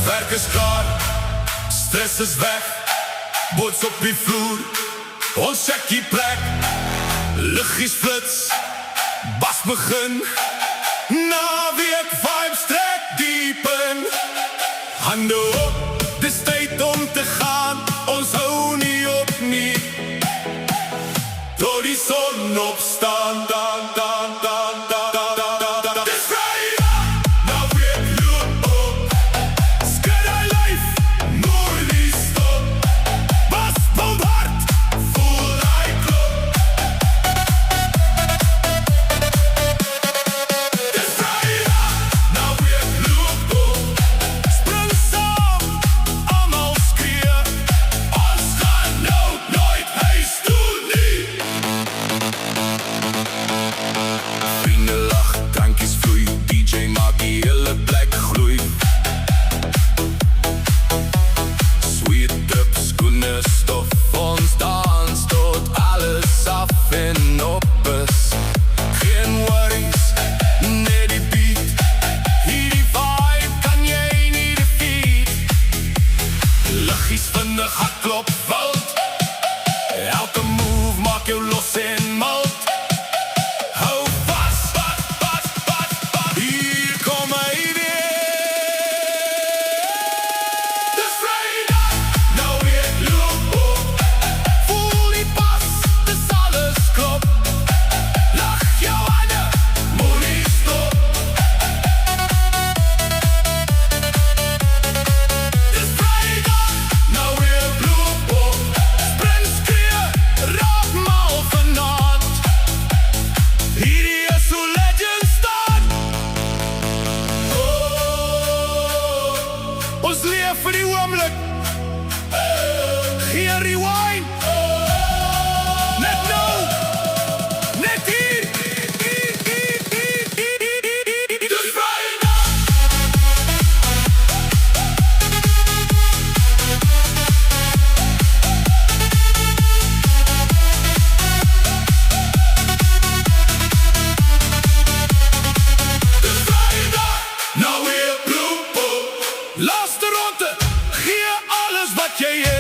Werk is klaar, stress is weg, boots op die vloer, ons check die plek. Liggies flits, bas begin, naweek vibes trek diep in. Hande op, dis tyd om te gaan, ons hou nie op nie, tot die son opstaan, dan, dan, dan, dan, dan, dan, dan, dan. Dis vrijdag, nou weer loop op, skud hy lyf, nooit die stop, bas pomp hard, voel hy klop. Dis vrijdag, nou weer loop op, spring saam, almal skree, ons gaan nou nooit huis toe nie. Vrienden lach, drankjes vloei, DJ maak die hele plek gloei. Sweet up, skoene stof, ons dans tot alles af en op is. Geen worries, net die beat, hierdie vibe kan jy nie defeat. Liggies vinnig, hartklop wild, elke move maak jou los en malt. Hou vast, hier kom hy weer. Dis vrijdag, nou weer loop op, voel die pas, dis alles klop. Lach jou hande, moet nie stop. Dis vrijdag, nou weer loop op, spring skree, raak mal vanaand. Hierdie is hoe legend staan. Ons leef vir die oomblik, geen rewind. Net nou, net hier. Dis vrijdag. Dis vrijdag, nou weer bloep op. Laaste ronde, gee alles wat jy het.